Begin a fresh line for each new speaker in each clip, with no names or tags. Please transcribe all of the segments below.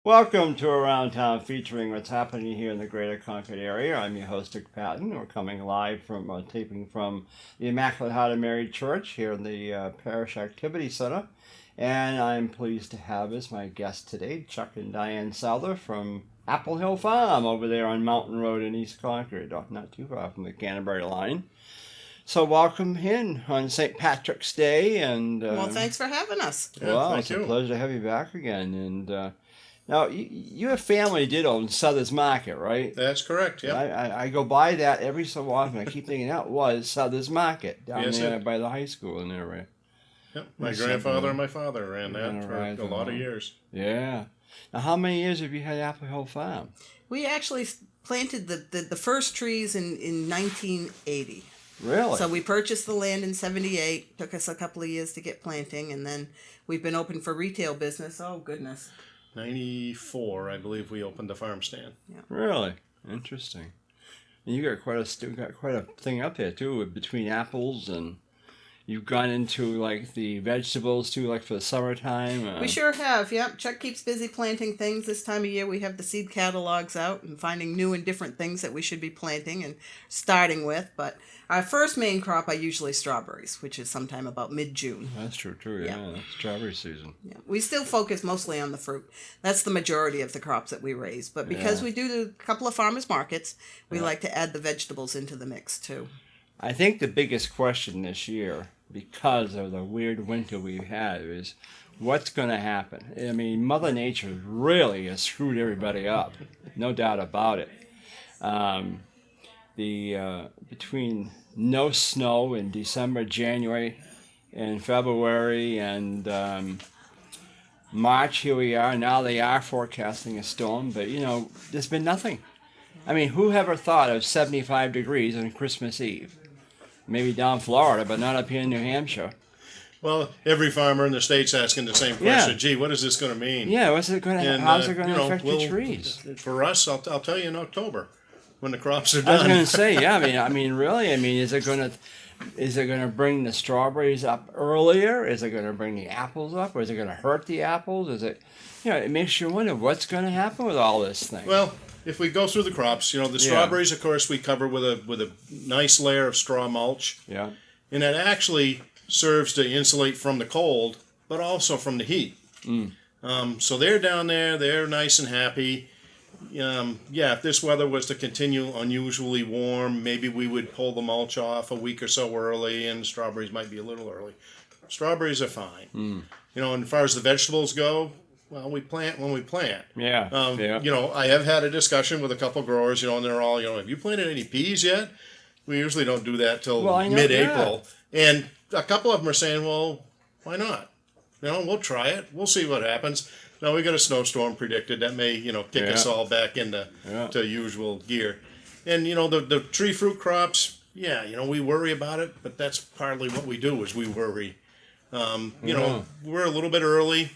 Welcome to Around Town featuring what's happening here in the greater Concord area. I'm your host, Dick Patten. We're coming live from taping from the Immaculate Heart of Mary Church here in the Parish Activity Center. And I'm pleased to have as my guest today Chuck and Diane Souther from Apple Hill Farm over there on Mountain Road in East Concord, not too far from the Canterbury line. So welcome in on St. Patrick's Day. And
well, thanks for having us.
Well, it's a pleasure to have you back again. And now, your family did own Souther's Market, right?
That's correct, yeah.
I go by that every so often. I keep thinking that was Souther's Market down
Yes,
there by the high school in there, right?
Yep. My grandfather and my father ran that for a lot of years.
Yeah. Now, how many years have you had Apple Hill Farm?
We actually planted the first trees in 1980.
Really?
So we purchased the land in 78. Took us a couple of years to get planting, and then we've been open for retail business. Oh, goodness.
94, I believe we opened the farm stand.
Yeah.
Really? Interesting. And you got quite a thing up there too, between apples, and you've gone into like the vegetables too, like for the summertime.
We sure have. Yep. Chuck keeps busy planting things this time of year. We have the seed catalogs out and finding new and different things that we should be planting and starting with. But our first main crop are usually strawberries, which is sometime about mid-June.
That's true too. Yeah, that's strawberry season.
Yeah. We still focus mostly on the fruit. That's the majority of the crops that we raise. But because we do a couple of farmers markets, we like to add the vegetables into the mix too.
I think the biggest question this year, because of the weird winter we've had, is what's going to happen. I mean, Mother Nature really has screwed everybody up, no doubt about it. Between no snow in December, January, and February, and March, here we are. Now they are forecasting a storm, but there's been nothing. I mean, who ever thought of 75 degrees on Christmas Eve? Maybe down Florida, but not up here in New Hampshire.
Well, every farmer in the state's asking the same question. Gee, what is this going to mean?
Yeah, what's it going to? How's it going to affect the trees?
For us, I'll tell you in October when the crops are done.
I was going to say, yeah. I mean, really. I mean, is it going to bring the strawberries up earlier? Is it going to bring the apples up, or is it going to hurt the apples? Is it? It makes you wonder what's going to happen with all this thing.
Well, if we go through the crops, the strawberries, of course, we cover with a nice layer of straw mulch.
Yeah.
And that actually serves to insulate from the cold, but also from the heat. So they're down there, they're nice and happy. If this weather was to continue unusually warm, maybe we would pull the mulch off a week or so early, and strawberries might be a little early. Strawberries are fine. And as far as the vegetables go, well, we plant when we plant.
Yeah.
I have had a discussion with a couple growers, and they're all, have you planted any peas yet? We usually don't do that till mid-April. Yeah. And a couple of them are saying, well, why not? We'll try it. We'll see what happens. Now, we got a snowstorm predicted. That may, kick us all back into to usual gear. And, the tree fruit crops, we worry about it, but that's partly what we do is we worry. We're a little bit early.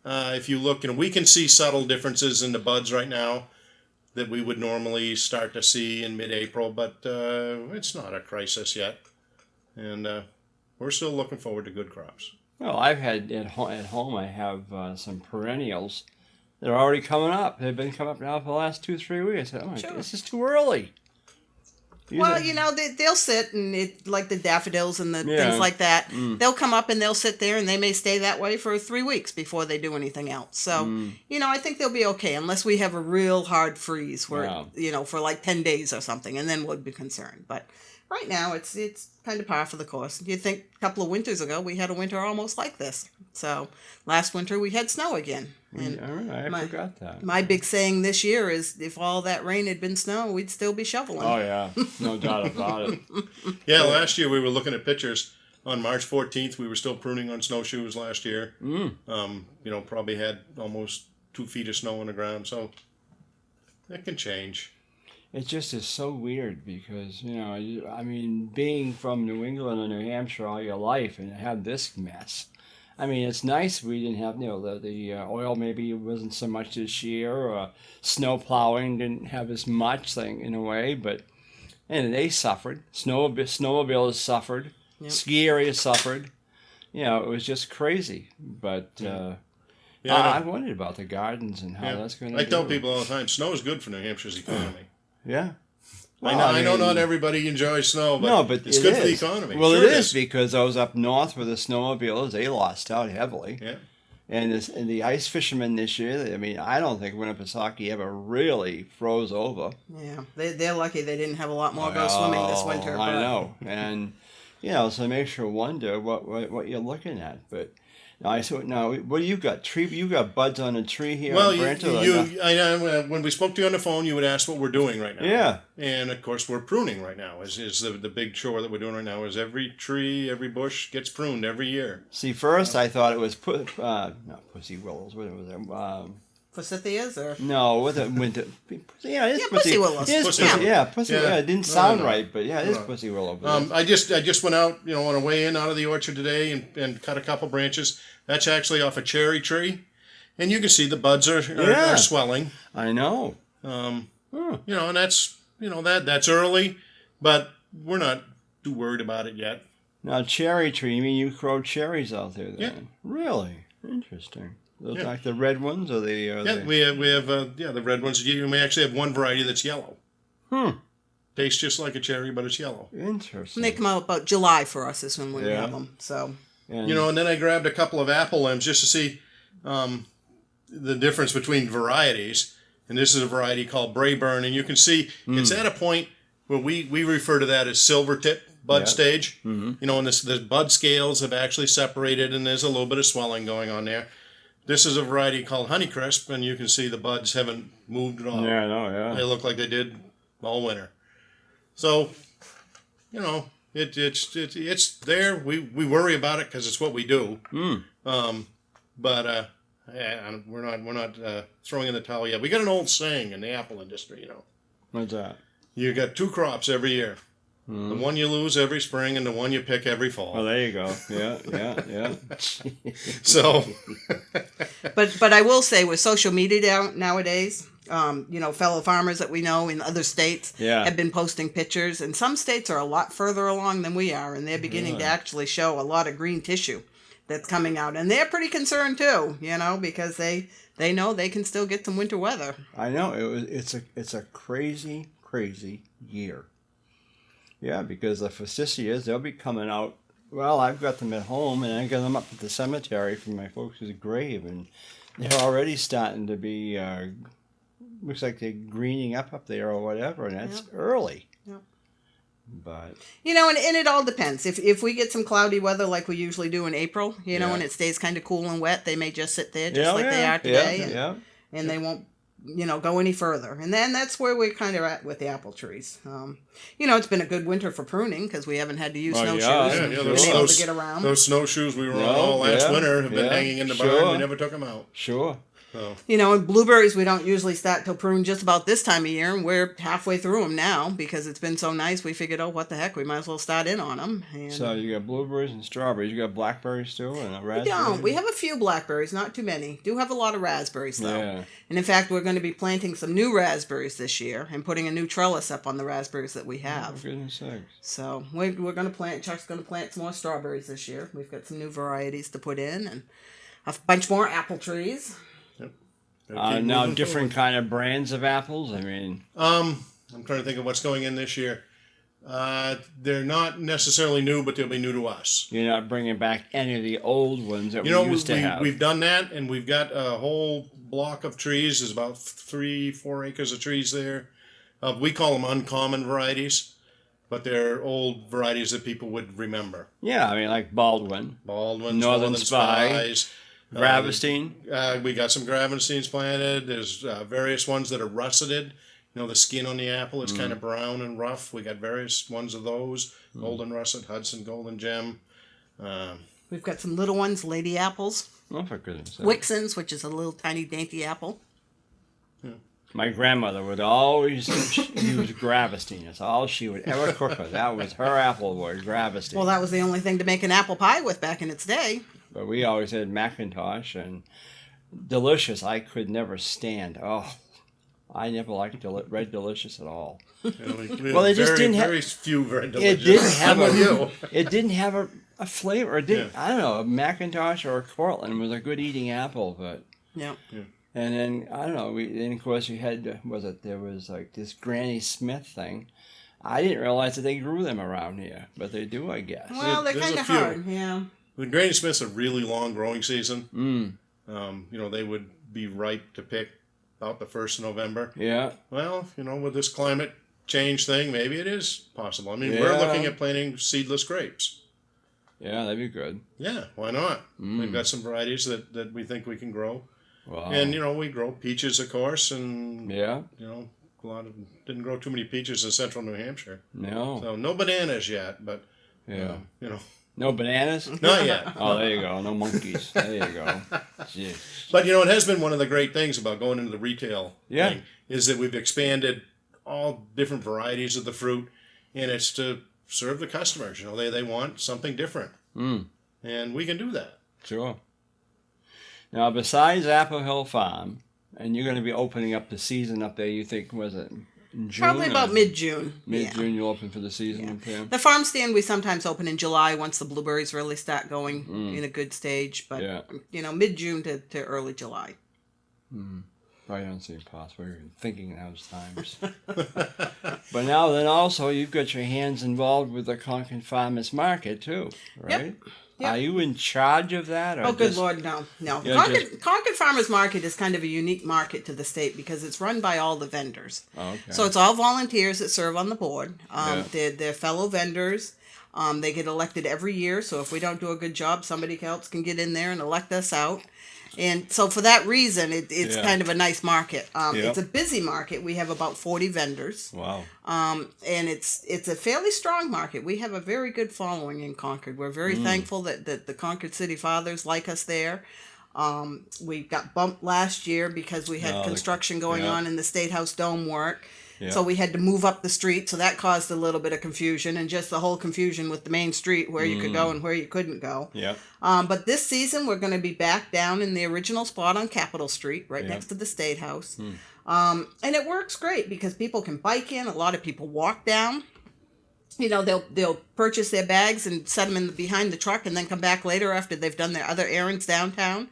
If you look, we can see subtle differences in the buds right now that we would normally start to see in mid-April, but it's not a crisis yet. And we're still looking forward to good crops.
Well, I've had at home, I have some perennials that are already coming up. They've been coming up now for the last 2-3 weeks. I said, God, this is too early.
Well, they'll sit and like the daffodils and the things like that. They'll come up and they'll sit there and they may stay that way for 3 weeks before they do anything else. So, I think they'll be okay unless we have a real hard freeze where, for like 10 days or something, and then we'll be concerned. But right now it's kind of par for the course. You'd think a couple of winters ago we had a winter almost like this. So last winter we had snow again. And
I forgot that.
My big saying this year is if all that rain had been snow, we'd still be shoveling.
Oh, yeah. No doubt about it.
Yeah, last year we were looking at pictures. On March 14th, we were still pruning on snowshoes last year. Probably had almost 2 feet of snow on the ground. So it can change.
It just is so weird because, being from New England or New Hampshire all your life and have this mess. I mean, it's nice we didn't have, the oil maybe wasn't so much this year, or snow plowing didn't have as much thing in a way, and they suffered. Snowmobiles suffered. Yep. Ski areas suffered. It was just crazy. But
Yeah,
I wondered about the gardens and how that's going to.
I tell people all the time, snow is good for New Hampshire's economy.
Yeah.
Well, I know not everybody enjoys snow, but,
no, but
it's good for the economy.
Well, sure it is because those up north with the snowmobiles, they lost out heavily.
Yeah.
And the ice fishermen this year, I mean, I don't think Winnipesaukee ever really froze over.
Yeah, they're lucky they didn't have a lot more go swimming this winter.
I know. And, so it makes you wonder what you're looking at. But now, what do you got? Tree? You got buds on a tree here?
Well, when we spoke to you on the phone, you would ask what we're doing right now.
Yeah.
And of course, we're pruning right now. Is the big chore that we're doing right now? Is every tree, every bush gets pruned every year.
See, first I thought it was not pussy willows. What was it?
Forsythias or
no? What the winter? Yeah, it's
pussy willows.
Pussy willow. It didn't sound right, but it is pussy willow.
I just went out, on a way in out of the orchard today and cut a couple branches. That's actually off a cherry tree, and you can see the buds are swelling.
I know.
And that's that's early, but we're not too worried about it yet.
Now, cherry tree. You mean you grow cherries out there? Then?
Yeah.
Really interesting. Those like the red ones, or the?
We have the red ones. We actually have one variety that's yellow. Tastes just like a cherry, but it's yellow.
Interesting.
And they come out about July for us is when we have them. So.
And then I grabbed a couple of apple limbs just to see the difference between varieties. And this is a variety called Brayburn, and you can see it's at a point where we refer to that as silver tip bud stage. Mm-hmm. And the bud scales have actually separated, and there's a little bit of swelling going on there. This is a variety called Honeycrisp, and you can see the buds haven't moved at all.
Yeah, I know, yeah.
They look like they did all winter. So, it's there. We worry about it because it's what we do. But we're not throwing in the towel yet. We got an old saying in the apple industry.
What's that?
You got two crops every year. The one you lose every spring and the one you pick every fall.
Oh, there you go. Yeah.
So,
but I will say with social media nowadays, fellow farmers that we know in other states have been posting pictures, and some states are a lot further along than we are, and they're beginning to actually show a lot of green tissue that's coming out, and they're pretty concerned too, because they know they can still get some winter weather.
I know it's a crazy year. Yeah, because the forsythias, they'll be coming out. Well, I've got them at home, and I got them up at the cemetery from my folks' grave, and they're already starting to be, looks like they're greening up there or whatever, and that's early. Yep. But
and it all depends. If we get some cloudy weather like we usually do in April, and it stays kind of cool and wet, they may just sit there just like they are today, and they won't go any further. And then that's where we're kind of at with the apple trees. It's been a good winter for pruning because we haven't had to use snowshoes. Been able to get around.
Those snowshoes we were on all last winter have been hanging in the barn. We never took them out.
Sure.
So.
And blueberries we don't usually start to prune just about this time of year, and we're halfway through them now because it's been so nice. We figured, what the heck, we might as well start in on them. And
so you got blueberries and strawberries. You got blackberries too, and a raspberry.
We don't. We have a few blackberries, not too many. Do have a lot of raspberries though. Yeah. And in fact, we're going to be planting some new raspberries this year and putting a new trellis up on the raspberries that we have.
Oh, for goodness sakes.
So we're going to plant. Chuck's going to plant some more strawberries this year. We've got some new varieties to put in and a bunch more apple trees.
Now different kind of brands of apples. I mean,
I'm trying to think of what's going in this year. They're not necessarily new, but they'll be new to us.
You're not bringing back any of the old ones that we used to have.
We've done that, and we've got a whole block of trees. There's about 3-4 acres of trees there. We call them uncommon varieties, but they're old varieties that people would remember.
Yeah, I mean like Baldwin,
Northern Spies.
Gravestine.
We got some Gravestines planted. There's various ones that are russeted. The skin on the apple is kind of brown and rough. We got various ones of those. Golden Russet, Hudson, Golden Gem.
We've got some little ones, lady apples.
Oh, for goodness sake.
Wixons, which is a little tiny dainty apple.
Yeah. My grandmother would always use Gravestine. That's all she would ever cook with. That was her apple word, Gravestine.
Well, that was the only thing to make an apple pie with back in its day.
But we always had Macintosh and Delicious. I could never stand. Oh, I never liked Red Delicious at all.
Well, it just didn't have very few Red Delicious.
It didn't have a flavor. It didn't. I don't know. A Macintosh or a Cortland was a good eating apple, but
Yeah.
And then, I don't know, then of course we had, there was like this Granny Smith thing. I didn't realize that they grew them around here, but they do, I guess.
Well, they're kind of hard, yeah.
When Granny Smith's a really long growing season. They would be ripe to pick about the 1st of November.
Yeah.
Well, with this climate change thing, maybe it is possible. I mean, we're looking at planting seedless grapes.
Yeah, that'd be good.
Yeah, why not? We've got some varieties that we think we can grow.
Wow.
And, we grow peaches, of course, and,
yeah.
A lot of didn't grow too many peaches in central New Hampshire.
No.
So no bananas yet, but,
No bananas?
Not yet.
Oh, there you go. No monkeys. There you go. Jeez.
But, it has been one of the great things about going into the retail thing, is that we've expanded all different varieties of the fruit, and it's to serve the customers. They want something different. And we can do that.
Sure. Now, besides Apple Hill Farm, and you're going to be opening up the season up there, you think, was it in June?
Probably about mid-June.
Mid-June, you'll open for the season up there?
The farm stand we sometimes open in July once the blueberries really start going in a good stage. But, mid-June to early July.
I don't see it possible. You're thinking in those times. But now then also you've got your hands involved with the Concord Farmers Market too, right?
Yep.
Are you in charge of that? Or
good Lord, no. Concord Farmers Market is kind of a unique market to the state because it's run by all the vendors.
Oh, okay.
So it's all volunteers that serve on the board. They're fellow vendors. They get elected every year, so if we don't do a good job, somebody else can get in there and elect us out. And so for that reason, it's kind of a nice market. It's a busy market. We have about 40 vendors.
Wow.
And it's a fairly strong market. We have a very good following in Concord. We're very thankful that the Concord City Fathers like us there. We got bumped last year because we had construction going on in the State House dome work. Yeah. So we had to move up the street, so that caused a little bit of confusion, and just the whole confusion with the main street, where you could go and where you couldn't go.
Yeah.
But this season, we're going to be back down in the original spot on Capitol Street, right next to the State House. And it works great because people can bike in. A lot of people walk down. They'll purchase their bags and set them behind the truck and then come back later after they've done their other errands downtown.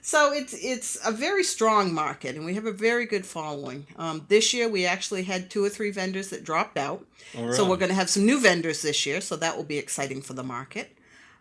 So it's a very strong market, and we have a very good following. This year we actually had 2 or 3 vendors that dropped out. Oh, really? So we're going to have some new vendors this year, so that will be exciting for the market.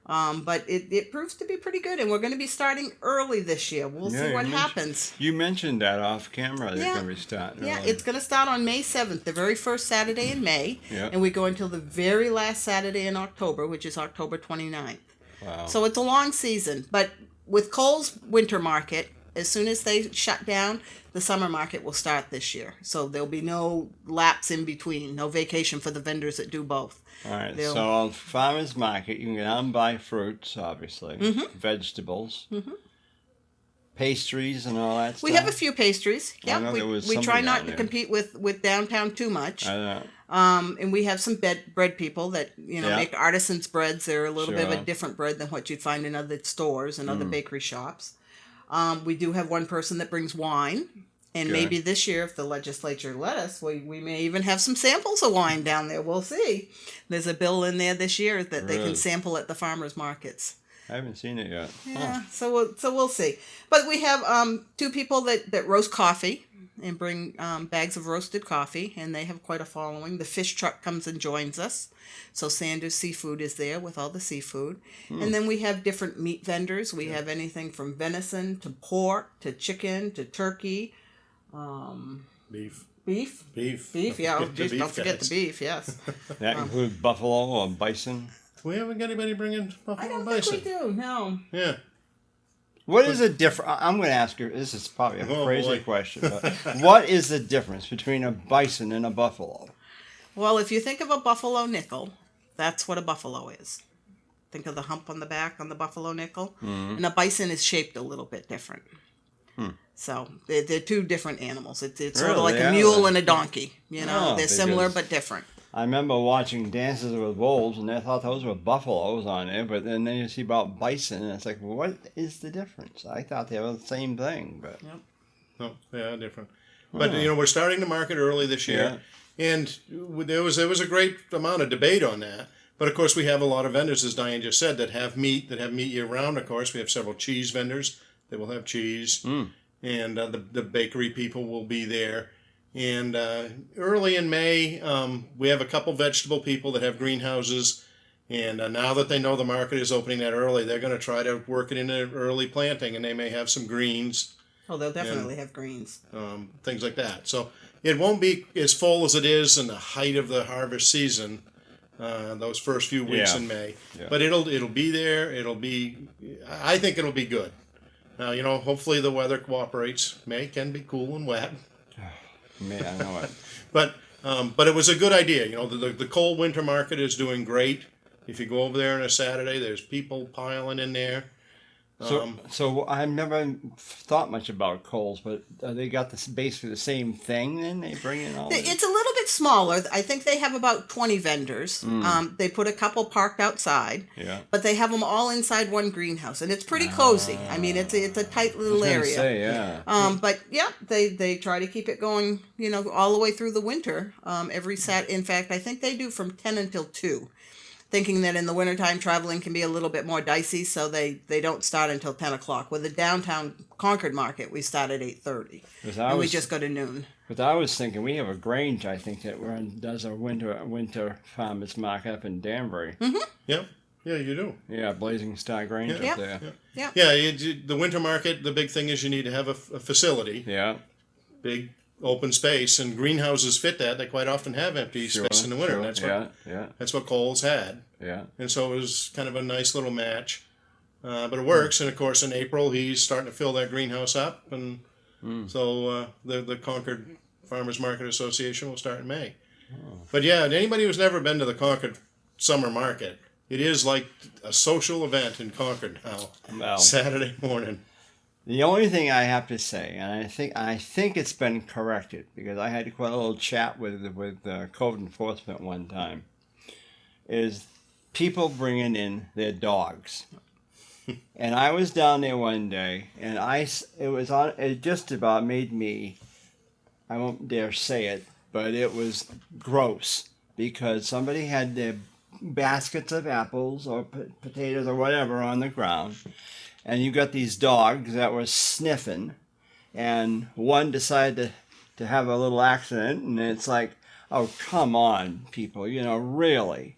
But it proves to be pretty good, and we're going to be starting early this year. We'll see what happens.
You mentioned that off camera. They're going to be starting early.
Yeah, it's going to start on May 7th, the very first Saturday in May, and we go until the very last Saturday in October, which is October 29th. Wow. So it's a long season, but with Cole's winter market, as soon as they shut down, the summer market will start this year. So there'll be no lapse in between, no vacation for the vendors that do both.
All right, so on Farmers Market, you can get out and buy fruits, obviously, vegetables, pastries and all that stuff.
We have a few pastries. Yeah, we try not to compete with downtown too much.
I know.
And we have some bread people that make artisans breads. They're a little bit of a different bread than what you'd find in other stores and other bakery shops. We do have one person that brings wine. And maybe this year, if the legislature let us, we may even have some samples of wine down there. We'll see. There's a bill in there this year that they can sample at the farmers markets.
I haven't seen it yet.
Yeah, so we'll see. But we have 2 people that roast coffee and bring bags of roasted coffee, and they have quite a following. The fish truck comes and joins us. So Sanders Seafood is there with all the seafood. And then we have different meat vendors. We have anything from venison to pork to chicken to turkey.
Beef.
Yeah. Don't forget the beef. Yes.
That includes buffalo or bison.
We haven't got anybody bringing buffalo
I don't
bison.
think we do. No.
Yeah.
What is the difference? I'm going to ask you. This is probably a crazy question, but what is the difference between a bison and a buffalo?
Well, if you think of a buffalo nickel, that's what a buffalo is. Think of the hump on the back on the buffalo nickel, and a bison is shaped a little bit different. So they're 2 different animals. It's sort of like a mule and a donkey. They're similar but different.
I remember watching Dances with Wolves, and I thought those were buffaloes on there, but then you see about bison, and it's like, what is the difference? I thought they were the same thing, but...
Yep.
No, yeah, different. But, we're starting the market early this year, and there was a great amount of debate on that. But, of course, we have a lot of vendors, as Diane just said, that have meat year-round, of course. We have several cheese vendors that will have cheese. and the bakery people will be there. And early in May, we have a couple vegetable people that have greenhouses. And now that they know the market is opening that early, they're going to try to work it in an early planting, and they may have some greens.
Oh, they'll definitely have greens.
Things like that. So it won't be as full as it is in the height of the harvest season, those first few weeks in May. Yeah. But it'll be there. I think it'll be good. Now, hopefully the weather cooperates. May can be cool and wet.
Man, I know it.
But it was a good idea. The cold winter market is doing great. If you go over there on a Saturday, there's people piling in there.
So I've never thought much about Kohl's, but they got basically the same thing. Then they bring in all.
It's a little bit smaller. I think they have about 20 vendors. They put a couple parked outside. Yeah. But they have them all inside one greenhouse, and it's pretty cozy. I mean, it's a tight little area.
Yeah.
But yeah, they try to keep it going. All the way through the winter. In fact, I think they do from 10 until 2. Thinking that in the wintertime traveling can be a little bit more dicey, so they don't start until 10 o'clock. With the downtown Concord market, we start at 8:30, and we just go to noon.
But I was thinking, we have a Grange, I think, that does a winter farmers market up in Danbury.
Mm-hmm.
Yeah, you do.
Yeah, Blazing Star Grange up there.
Yeah, the winter market, the big thing is you need to have a facility.
Yeah. Big
open space, and greenhouses fit that. They quite often have empty space in the winter. That's what Kohl's had.
Yeah.
And so it was kind of a nice little match. But it works, and of course in April he's starting to fill that greenhouse up, and so the Concord Farmers Market Association will start in May. Oh. But yeah, anybody who's never been to the Concord Summer Market, it is like a social event in Concord now. Well, Saturday morning.
The only thing I have to say, and I think it's been corrected, because I had quite a little chat with code enforcement one time, is people bringing in their dogs. And I was down there one day, and it just about made me, I won't dare say it, but it was gross, because somebody had their baskets of apples or potatoes or whatever on the ground. And you got these dogs that were sniffing, and one decided to have a little accident, and it's like, oh, come on, people, really.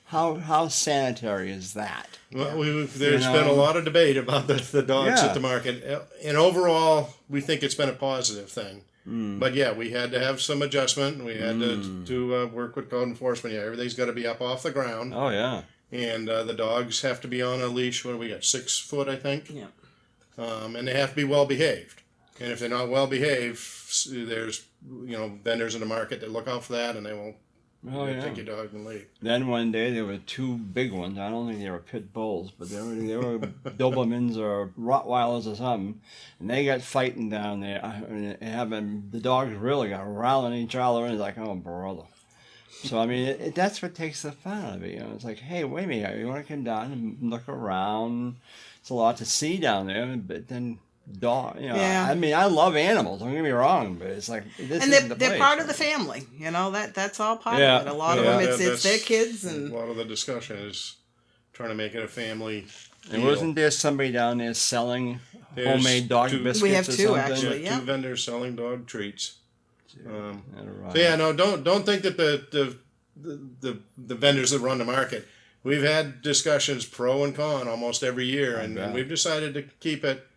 How sanitary is that?
Well, there's been a lot of debate about the dogs at the market, and overall, we think it's been a positive thing. But yeah, we had to have some adjustment, and we had to work with code enforcement. Yeah, everything's got to be up off the ground.
Oh, yeah.
And the dogs have to be on a leash. What do we got? 6 foot, I think.
Yeah.
And they have to be well behaved. And if they're not well behaved, there's vendors in the market that look out for that, and they won't take your dog and leave.
Then one day there were 2 big ones. I don't think they were pit bulls, but they were Dobermans or Rottweilers or something, and they got fighting down there. And the dogs really got riling each other, and it's like, oh brother. So, I mean, that's what takes the fun out of it. It's like, hey, wait a minute, you want to come down and look around? It's a lot to see down there, but then I mean, I love animals, don't get me wrong, but it's like,
they're part of the family. That's all part of it. A lot of them, it's their kids. And
a lot of the discussion is trying to make it a family deal.
And wasn't there somebody down there selling homemade dog biscuits?
We have 2,
or something?
actually,
2 vendors selling dog treats. Don't think that the vendors that run the market. We've had discussions pro and con almost every year, and we've decided to keep it.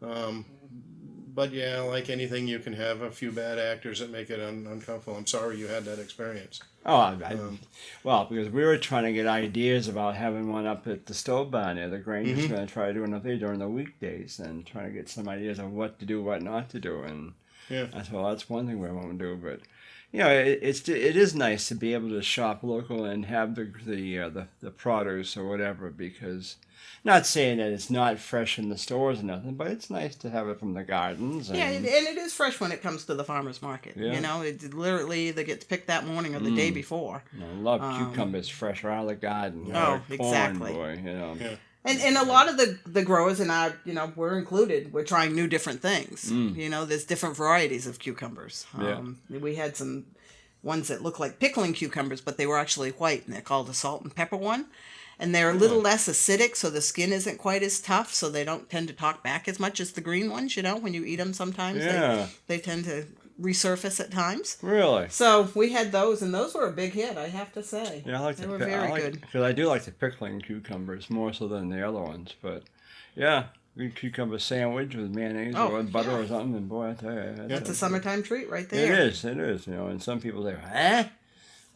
But yeah, like anything, you can have a few bad actors that make it uncomfortable. I'm sorry you had that experience.
Oh, well, because we were trying to get ideas about having one up at the stove barn there. The Grange is going to try to do another during the weekdays, and trying to get some ideas of what to do, what not to do, and.
Yeah.
So that's one thing we want to do, but it is nice to be able to shop local and have the produce or whatever, because not saying that it's not fresh in the stores or nothing, but it's nice to have it from the gardens. And,
and it is fresh when it comes to the farmer's market. Yeah. It literally either gets picked that morning or the day before.
I love cucumbers fresh right out of the garden.
Exactly.
Boy,
Yeah.
And a lot of the growers and we're included. We're trying new different things. There's different varieties of cucumbers. We had some ones that look like pickling cucumbers, but they were actually white, and they're called a salt and pepper one. and they're a little less acidic, so the skin isn't quite as tough, so they don't tend to talk back as much as the green ones, when you eat them sometimes.
Yeah.
They tend to resurface at times.
Really?
So we had those, and those were a big hit, I have to say.
Yeah, I like
they were very good.
Because I do like the pickling cucumbers more so than the other ones. But yeah, good cucumber sandwich with mayonnaise or butter or something, and boy, I tell you,
that's a summertime treat right there.
It is. And some people say, "Huh?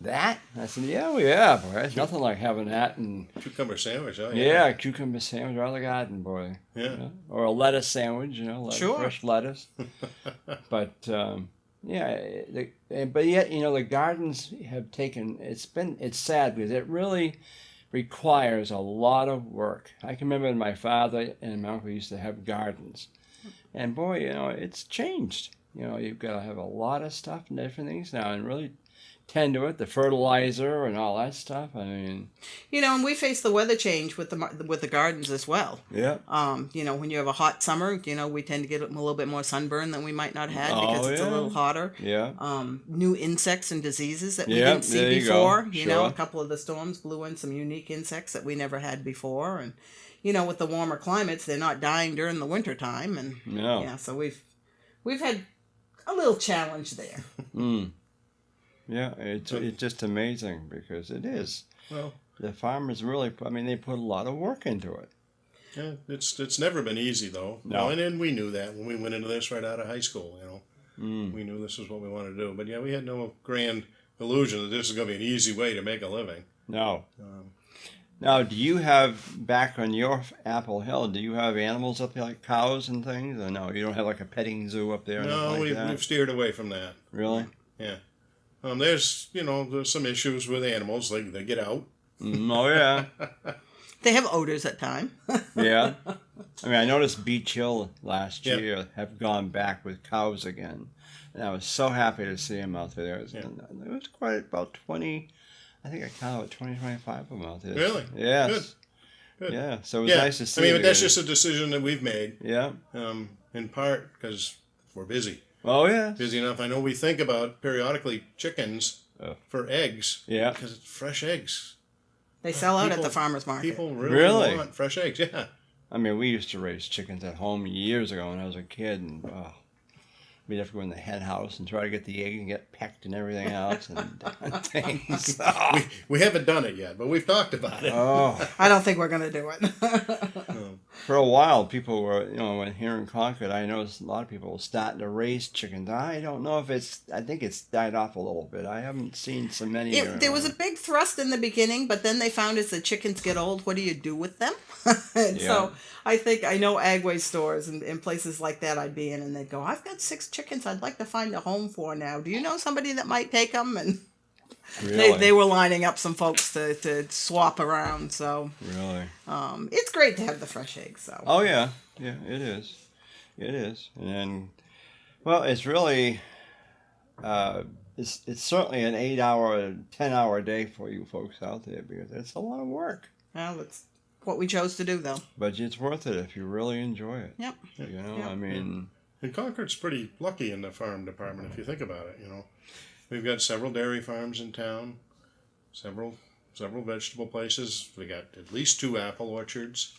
That?" I said, "Yeah, boy, it's nothing like having that." And
cucumber sandwich,
yeah, cucumber sandwich out of the garden, boy.
Yeah.
Or a lettuce sandwich, fresh lettuce. But but yet, the gardens have taken. It's sad because it really requires a lot of work. I can remember my father and my uncle used to have gardens, and boy, it's changed. You've got to have a lot of stuff and different things now, and really tend to it, the fertilizer and all that stuff. I mean,
and we face the weather change with the gardens as well.
Yeah.
When you have a hot summer, we tend to get a little bit more sunburn than we might not have because it's a little hotter.
Yeah.
New insects and diseases that we didn't see before. A couple of the storms blew in some unique insects that we never had before, and with the warmer climates, they're not dying during the winter time, and so we've had a little challenge there.
Yeah, it's just amazing because it is.
Well,
the farmers really, they put a lot of work into it.
Yeah, it's never been easy though.
No.
And we knew that when we went into this right out of high school. We knew this was what we wanted to do. But yeah, we had no grand illusion that this is going to be an easy way to make a living.
No. Now, do you have back on your Apple Hill? Do you have animals up there like cows and things? Or no, you don't have like a petting zoo up there.
No, we've steered away from that.
Really?
Yeah. There's some issues with animals. They get out.
Oh, yeah.
They have odors at times.
Yeah. I noticed Beach Hill last year have gone back with cows again. And I was so happy to see them out there. It was quite about 20, I think I counted 20, 25 of them out there.
Really?
Yes.
Good.
Yeah, so it was nice to see.
But that's just a decision that we've made.
Yeah.
In part because we're busy.
Oh, yeah.
Busy enough. I know we think about periodically chickens for eggs.
Yeah.
Because it's fresh eggs.
They sell out at the farmer's market.
People really want fresh eggs, yeah.
We used to raise chickens at home years ago when I was a kid, and we'd have to go in the hen house and try to get the egg and get pecked and everything else and things.
We haven't done it yet, but we've talked about it.
Oh.
I don't think we're going to do it.
For a while, people were, when here in Concord, I noticed a lot of people were starting to raise chickens. I don't know if I think it's died off a little bit. I haven't seen so many.
There was a big thrust in the beginning, but then they found as the chickens get old, what do you do with them? So I know Agway stores and places like that I'd be in, and they'd go, I've got 6 chickens I'd like to find a home for now. Do you know somebody that might take them? And
really?
they were lining up some folks to swap around. So
really,
it's great to have the fresh eggs. So
oh yeah, it is, and then, well, it's really, it's certainly an 8-hour, 10-hour day for you folks out there because it's a lot of work.
Well, that's what we chose to do, though.
But it's worth it if you really enjoy it.
Yep.
And Concord's pretty lucky in the farm department if you think about it. We've got several dairy farms in town, several vegetable places. We got at least 2 apple orchards.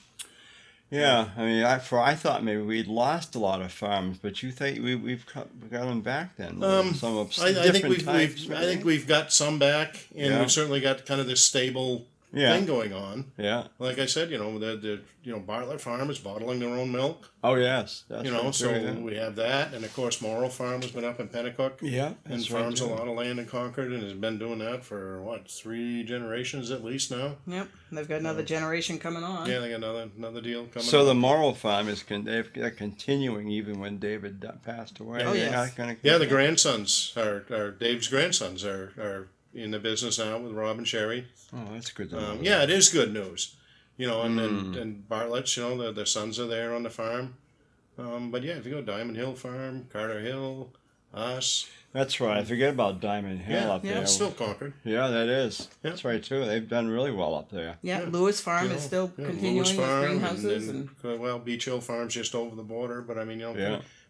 Yeah, I thought maybe we'd lost a lot of farms, but you think we've got them back then? Some of different types.
I think we've got some back, and we've certainly got kind of this stable thing going on.
Yeah.
Like I said, the Bartlett Farm is bottling their own milk.
Oh yes, that's
we have that, and of course Morrill Farm has been up in Pennacook.
Yeah,
and farms a lot of land in Concord, and has been doing that for 3 generations at least now.
Yep, they've got another generation coming on.
Yeah, they got another deal coming.
So the Morrill Farm they're continuing even when David passed away.
Oh yes.
The grandsons are Dave's grandsons are in the business now with Rob and Sherry.
Oh, that's good.
It is good news. And Bartlett's, their sons are there on the farm. But if you go Diamond Hill Farm, Carter Hill, us.
That's right. I forget about Diamond Hill up there.
Yeah, it's still Concord.
Yeah, that is. Yeah. That's right, too. They've done really well up there.
Yeah, Lewis Farm is still continuing
Lewis Farm,
greenhouses.
And Beach Hill Farm's just over the border. But,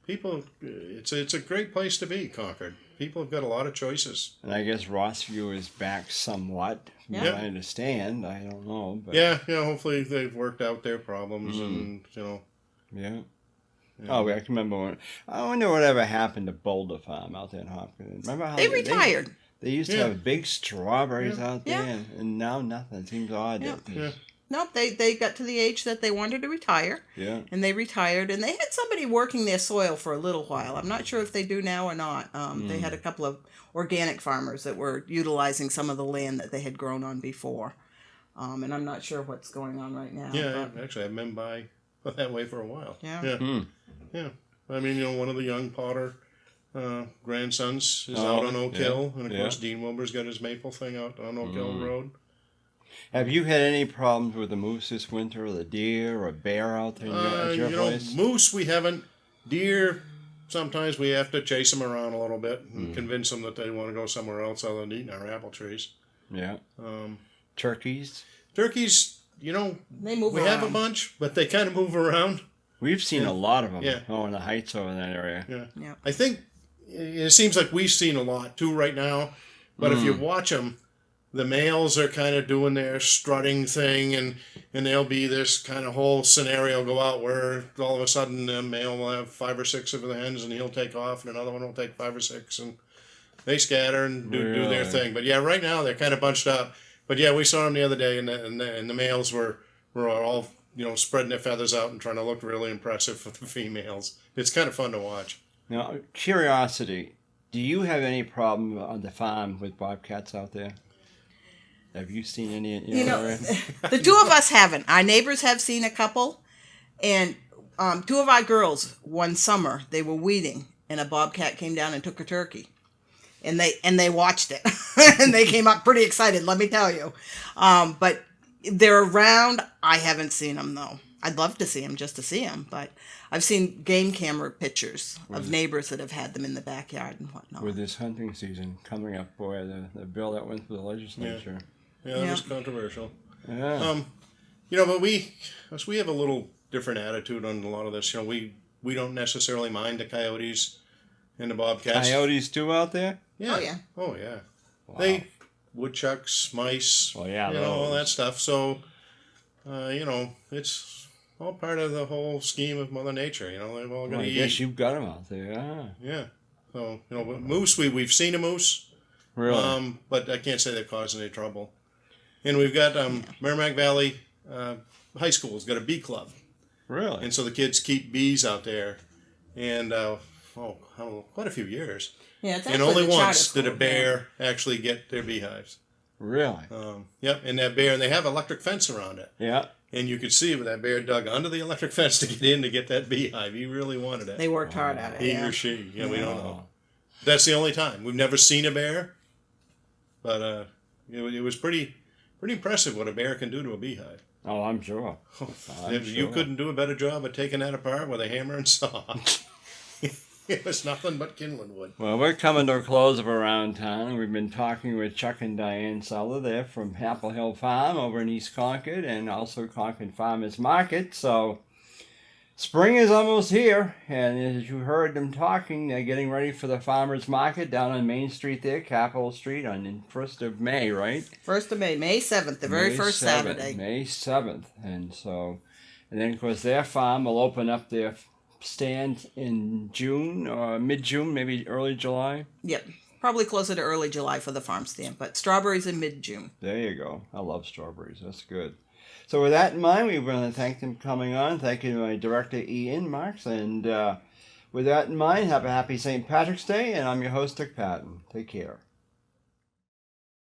people, it's a great place to be, Concord. people have got a lot of choices.
And I guess Rossview is back somewhat.
Yeah.
What I understand. I don't know. But
Yeah, hopefully they've worked out their problems and,
Yeah.
Yeah.
Oh, I can remember when. I wonder whatever happened to Boulder Farm out there in Hopkins. Remember how
They retired.
They used to have big strawberries out there,
Yeah.
and now nothing. It seems odd.
Yeah.
That
Nope, they got to the age that they wanted to retire.
Yeah.
And they retired, and they had somebody working their soil for a little while. I'm not sure if they do now or not. They had a couple of organic farmers that were utilizing some of the land that they had grown on before. And I'm not sure what's going on right now.
Yeah,
but,
actually, I've been by that way for a while.
Yeah.
Yeah. I mean, one of the young Potter grandsons is out on Oak Hill, and of course Dean Wilbur's got his maple thing out on Oak Hill Road.
Have you had any problems with the moose this winter, or the deer, or bear out there at your place?
Moose we haven't. Deer, sometimes we have to chase them around a little bit and convince them that they want to go somewhere else other than eating our apple trees.
Yeah. Turkeys?
Turkeys,
they move
we
around.
have a bunch, but they kind of move around.
We've seen a lot of them
Yeah.
in the heights over in that area.
Yeah.
I think it seems like we've seen a lot too right now, but if you watch them, the males are kind of doing their strutting thing, and there'll be this kind of whole scenario go out where all of a sudden the male will have 5 or 6 of the hens, and he'll take off, and another one will take 5 or 6, and they scatter and do their thing. But yeah, right now they're kind of bunched up. But yeah, we saw them the other day, and the males were all spreading their feathers out and trying to look really impressive for the females. It's kind of fun to watch.
Now, curiosity, do you have any problem on the farm with bobcats out there? Have you seen any in your area?
The two of us haven't. Our neighbors have seen a couple, and 2 of our girls, one summer, they were weeding, and a bobcat came down and took a turkey. And they watched it, and they came up pretty excited, let me tell you. But they're around. I haven't seen them, though. I'd love to see them, just to see them, but I've seen game camera pictures of neighbors that have had them in the backyard and whatnot.
With this hunting season coming up, boy, the bill that went through the legislature.
Yeah, that was controversial.
Yeah.
But we have a little different attitude on a lot of this. We don't necessarily mind the coyotes and the bobcats.
Coyotes too out there?
Yeah. Oh yeah.
Wow.
They woodchucks, mice.
Well, yeah,
all that stuff. So, it's all part of the whole scheme of Mother Nature. They've all got to eat.
I guess you've got them out there. Yeah.
Yeah. So but moose, we've seen a moose.
Really?
But I can't say they've caused any trouble. And we've got Merrimack Valley High School's got a bee club.
Really?
And so the kids keep bees out there, and quite a few years.
Yeah, it's
and only once did a bear actually get their beehives.
Really?
Yep, and that bear, and they have electric fence around it.
Yeah.
And you could see when that bear dug under the electric fence to get in to get that beehive. He really wanted it.
They worked hard at it.
He or she. Yeah, we don't know. That's the only time. We've never seen a bear, but it was pretty impressive what a bear can do to a beehive.
Oh, I'm sure.
You couldn't do a better job of taking that apart with a hammer and saw. It was nothing but kindling wood.
Well, we're coming to a close of Around Town. We've been talking with Chuck and Diane Souther there from Apple Hill Farm over in East Concord, and also Concord Farmers Market. So spring is almost here, and as you heard them talking, they're getting ready for the Farmers Market down on Main Street there, Capitol Street, on the 1st of May, right?
1st of May, May 7th, the very first Saturday.
May 7th. And then, of course, their farm will open up their stand in June or mid-June, maybe early July.
Yep, probably closer to early July for the farm stand, but strawberries in mid-June.
There you go. I love strawberries. That's good. So with that in mind, we want to thank them for coming on. Thank you to my director, Ian Marks. And with that in mind, have a happy St. Patrick's Day. And I'm your host, Dick Patten. Take care.